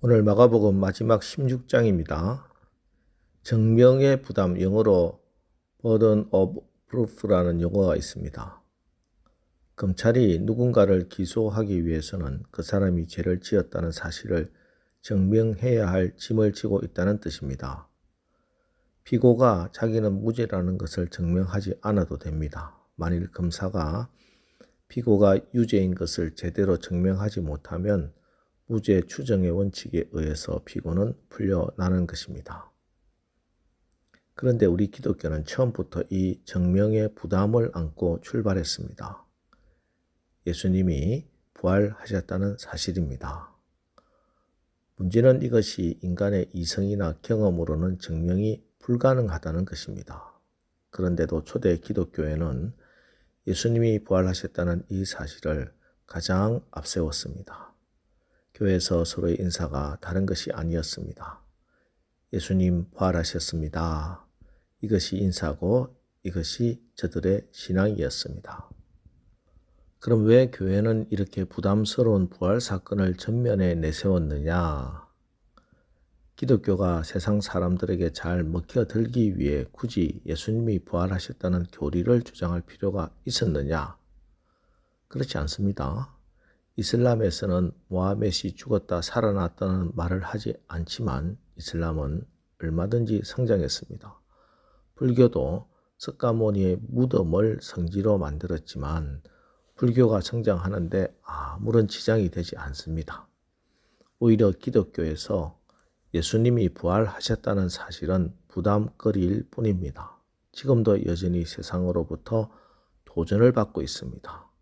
오늘 마가복음 마지막 16장입니다. 정명의 부담, 영어로 burden of proof라는 용어가 있습니다. 검찰이 누군가를 기소하기 위해서는 그 사람이 죄를 지었다는 사실을 증명해야 할 짐을 지고 있다는 뜻입니다. 피고가 자기는 무죄라는 것을 증명하지 않아도 됩니다. 만일 검사가 피고가 유죄인 것을 제대로 증명하지 못하면 무죄 추정의 원칙에 의해서 피고는 풀려나는 것입니다. 그런데 우리 기독교는 처음부터 이 증명의 부담을 안고 출발했습니다. 예수님이 부활하셨다는 사실입니다. 문제는 이것이 인간의 이성이나 경험으로는 증명이 불가능하다는 것입니다. 그런데도 초대 기독교회는 예수님이 부활하셨다는 이 사실을 가장 앞세웠습니다. 교회에서 서로의 인사가 다른 것이 아니었습니다. 예수님 부활하셨습니다. 이것이 인사고 이것이 저들의 신앙이었습니다. 그럼 왜 교회는 이렇게 부담스러운 부활 사건을 전면에 내세웠느냐? 기독교가 세상 사람들에게 잘 먹혀들기 위해 굳이 예수님이 부활하셨다는 교리를 주장할 필요가 있었느냐? 그렇지 않습니다. 이슬람에서는 모하멧이 죽었다 살아났다는 말을 하지 않지만 이슬람은 얼마든지 성장했습니다. 불교도 석가모니의 무덤을 성지로 만들었지만 불교가 성장하는데 아무런 지장이 되지 않습니다. 오히려 기독교에서 예수님이 부활하셨다는 사실은 부담거리일 뿐입니다. 지금도 여전히 세상으로부터 도전을 받고 있습니다.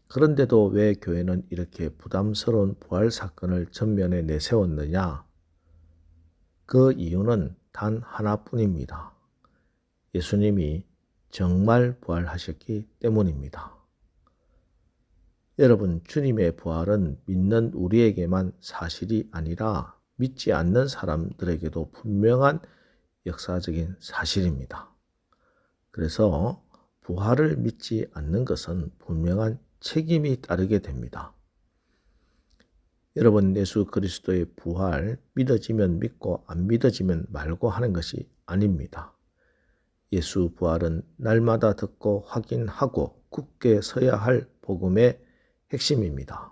그런데도 왜 교회는 이렇게 부담스러운 부활 사건을 전면에 내세웠느냐? 그 이유는 단 하나뿐입니다. 예수님이 정말 부활하셨기 때문입니다. 여러분, 주님의 부활은 믿는 우리에게만 사실이 아니라 믿지 않는 사람들에게도 분명한 역사적인 사실입니다. 그래서 부활을 믿지 않는 것은 분명한 책임이 따르게 됩니다. 여러분, 예수 그리스도의 부활 믿어지면 믿고 안 믿어지면 말고 하는 것이 아닙니다. 예수 부활은 날마다 듣고 확인하고 굳게 서야 할 복음의 핵심입니다.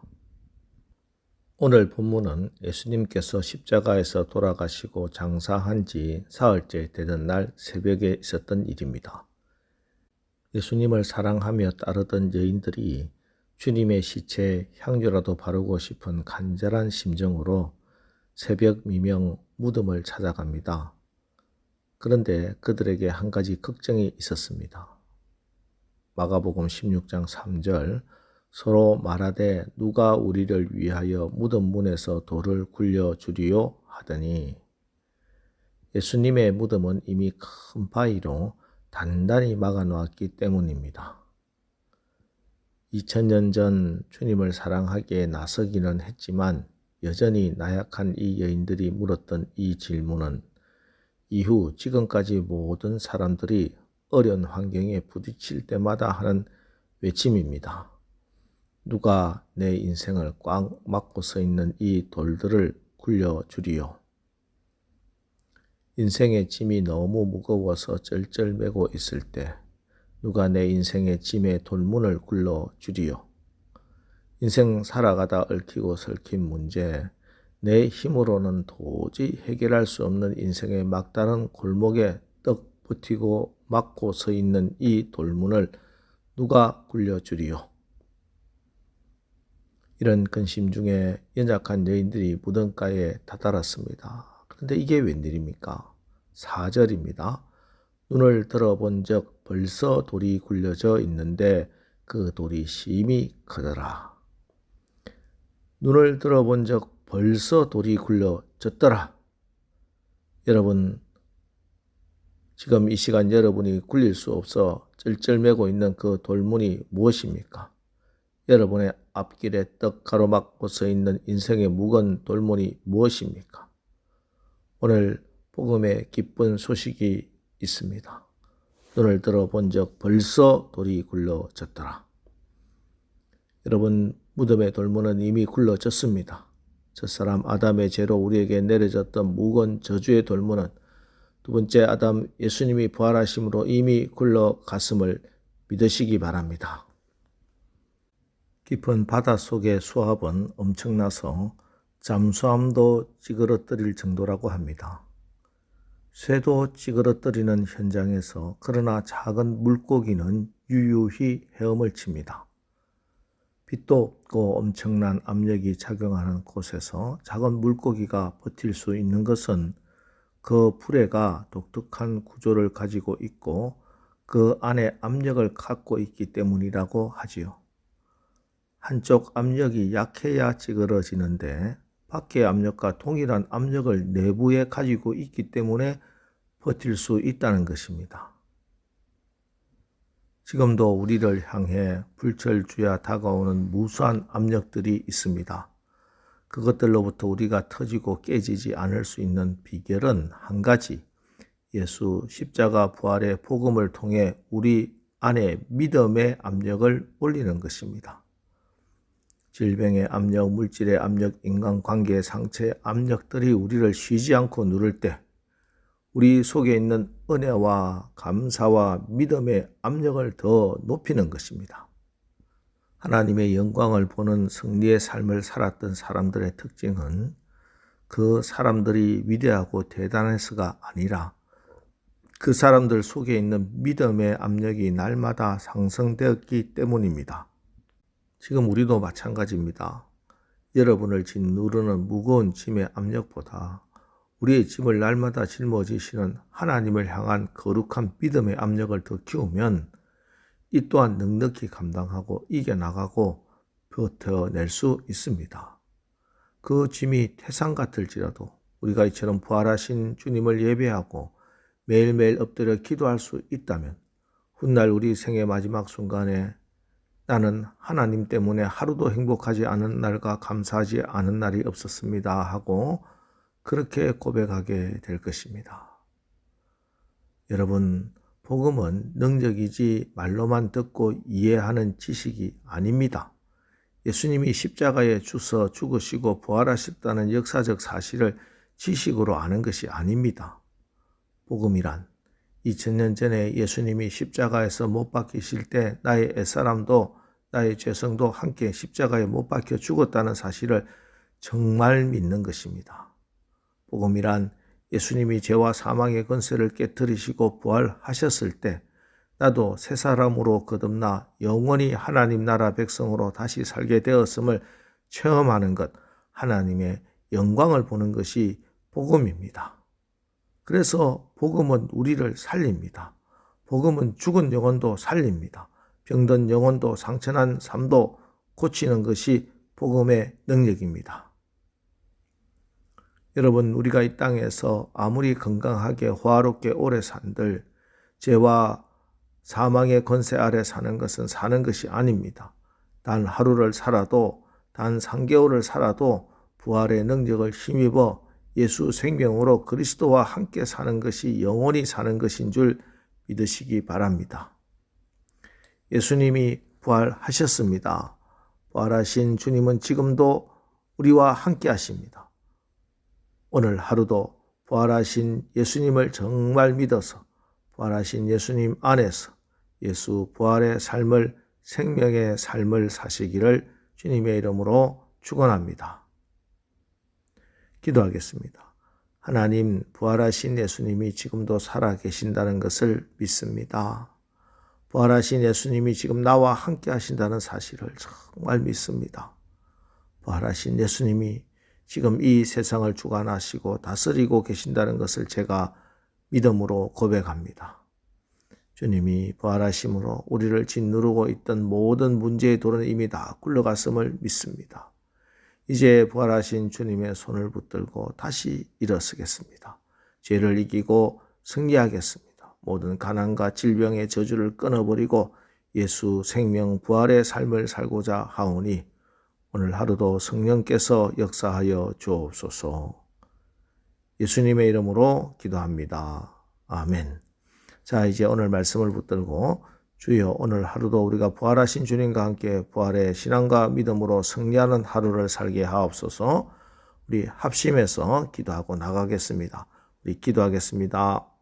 오늘 본문은 예수님께서 십자가에서 돌아가시고 장사한 지 사흘째 되던 날 새벽에 있었던 일입니다. 예수님을 사랑하며 따르던 여인들이 주님의 시체에 향유라도 바르고 싶은 간절한 심정으로 새벽 미명 무덤을 찾아갑니다. 그런데 그들에게 한 가지 걱정이 있었습니다. 마가복음 16장 3절 서로 말하되 누가 우리를 위하여 무덤 문에서 돌을 굴려주리요 하더니 예수님의 무덤은 이미 큰 바위로 단단히 막아놓았기 때문입니다. 2000년 전 주님을 사랑하기에 나서기는 했지만 여전히 나약한 이 여인들이 물었던 이 질문은 이후 지금까지 모든 사람들이 어려운 환경에 부딪힐 때마다 하는 외침입니다. 누가 내 인생을 꽉 막고 서 있는 이 돌들을 굴려주리요. 인생의 짐이 너무 무거워서 쩔쩔매고 있을 때 누가 내 인생의 짐에 돌문을 굴러주리요. 인생 살아가다 얽히고 설킨 문제, 내 힘으로는 도저히 해결할 수 없는 인생의 막다른 골목에 떡 버티고 막고 서 있는 이 돌문을 누가 굴려주리요. 이런 근심 중에 연약한 여인들이 무덤가에 다다랐습니다. 그런데 이게 웬일입니까? 4절입니다. 눈을 들어본 적 벌써 돌이 굴려져 있는데 그 돌이 심히 크더라. 눈을 들어본 적 벌써 돌이 굴려졌더라. 여러분, 지금 이 시간 여러분이 굴릴 수 없어 쩔쩔매고 있는 그 돌문이 무엇입니까? 여러분의 앞길에 떡 가로막고 서 있는 인생의 무거운 돌문이 무엇입니까? 오늘 복음의 기쁜 소식이 있습니다. 눈을 들어본 적 벌써 돌이 굴러졌더라. 여러분, 무덤의 돌문은 이미 굴러졌습니다. 첫사람 아담의 죄로 우리에게 내려졌던 무거운 저주의 돌무는 두 번째 아담 예수님이 부활하심으로 이미 굴러갔음을 믿으시기 바랍니다. 깊은 바닷속의 수압은 엄청나서 잠수함도 찌그러뜨릴 정도라고 합니다. 쇠도 찌그러뜨리는 현장에서 그러나 작은 물고기는 유유히 헤엄을 칩니다. 빛도 없고 엄청난 압력이 작용하는 곳에서 작은 물고기가 버틸 수 있는 것은 그 불에가 독특한 구조를 가지고 있고 그 안에 압력을 갖고 있기 때문이라고 하지요. 한쪽 압력이 약해야 찌그러지는데 밖의 압력과 동일한 압력을 내부에 가지고 있기 때문에 버틸 수 있다는 것입니다. 지금도 우리를 향해 불철주야 다가오는 무수한 압력들이 있습니다. 그것들로부터 우리가 터지고 깨지지 않을 수 있는 비결은 한 가지, 예수 십자가 부활의 복음을 통해 우리 안에 믿음의 압력을 올리는 것입니다. 질병의 압력, 물질의 압력, 인간관계의 상처의 압력들이 우리를 쉬지 않고 누를 때 우리 속에 있는 은혜와 감사와 믿음의 압력을 더 높이는 것입니다. 하나님의 영광을 보는 승리의 삶을 살았던 사람들의 특징은 그 사람들이 위대하고 대단해서가 아니라 그 사람들 속에 있는 믿음의 압력이 날마다 상승되었기 때문입니다. 지금 우리도 마찬가지입니다. 여러분을 짓누르는 무거운 짐의 압력보다 우리의 짐을 날마다 짊어지시는 하나님을 향한 거룩한 믿음의 압력을 더 키우면 이 또한 넉넉히 감당하고 이겨나가고 버텨낼 수 있습니다. 그 짐이 태산 같을지라도 우리가 이처럼 부활하신 주님을 예배하고 매일매일 엎드려 기도할 수 있다면 훗날 우리 생의 마지막 순간에 나는 하나님 때문에 하루도 행복하지 않은 날과 감사하지 않은 날이 없었습니다 하고 그렇게 고백하게 될 것입니다. 여러분, 복음은 능력이지 말로만 듣고 이해하는 지식이 아닙니다. 예수님이 십자가에 주서 죽으시고 부활하셨다는 역사적 사실을 지식으로 아는 것이 아닙니다. 복음이란 2000년 전에 예수님이 십자가에서 못 박히실 때 나의 옛사람도 나의 죄성도 함께 십자가에 못 박혀 죽었다는 사실을 정말 믿는 것입니다. 복음이란 예수님이 죄와 사망의 권세를 깨뜨리시고 부활하셨을 때 나도 새 사람으로 거듭나 영원히 하나님 나라 백성으로 다시 살게 되었음을 체험하는 것, 하나님의 영광을 보는 것이 복음입니다. 그래서 복음은 우리를 살립니다. 복음은 죽은 영혼도 살립니다. 병든 영혼도 상처난 삶도 고치는 것이 복음의 능력입니다. 여러분, 우리가 이 땅에서 아무리 건강하게 호화롭게 오래 산들 죄와 사망의 권세 아래 사는 것은 사는 것이 아닙니다. 단 하루를 살아도 단 3개월을 살아도 부활의 능력을 힘입어 예수 생명으로 그리스도와 함께 사는 것이 영원히 사는 것인 줄 믿으시기 바랍니다. 예수님이 부활하셨습니다. 부활하신 주님은 지금도 우리와 함께 하십니다. 오늘 하루도 부활하신 예수님을 정말 믿어서 부활하신 예수님 안에서 예수 부활의 삶을 생명의 삶을 사시기를 주님의 이름으로 축원합니다. 기도하겠습니다. 하나님, 부활하신 예수님이 지금도 살아 계신다는 것을 믿습니다. 부활하신 예수님이 지금 나와 함께 하신다는 사실을 정말 믿습니다. 부활하신 예수님이 지금 이 세상을 주관하시고 다스리고 계신다는 것을 제가 믿음으로 고백합니다. 주님이 부활하심으로 우리를 짓누르고 있던 모든 문제의 돌은 이미 다 굴러갔음을 믿습니다. 이제 부활하신 주님의 손을 붙들고 다시 일어서겠습니다. 죄를 이기고 승리하겠습니다. 모든 가난과 질병의 저주를 끊어버리고 예수 생명 부활의 삶을 살고자 하오니 오늘 하루도 성령께서 역사하여 주옵소서. 예수님의 이름으로 기도합니다. 아멘. 자, 이제 오늘 말씀을 붙들고 주여, 오늘 하루도 우리가 부활하신 주님과 함께 부활의 신앙과 믿음으로 승리하는 하루를 살게 하옵소서. 우리 합심해서 기도하고 나가겠습니다. 우리 기도하겠습니다.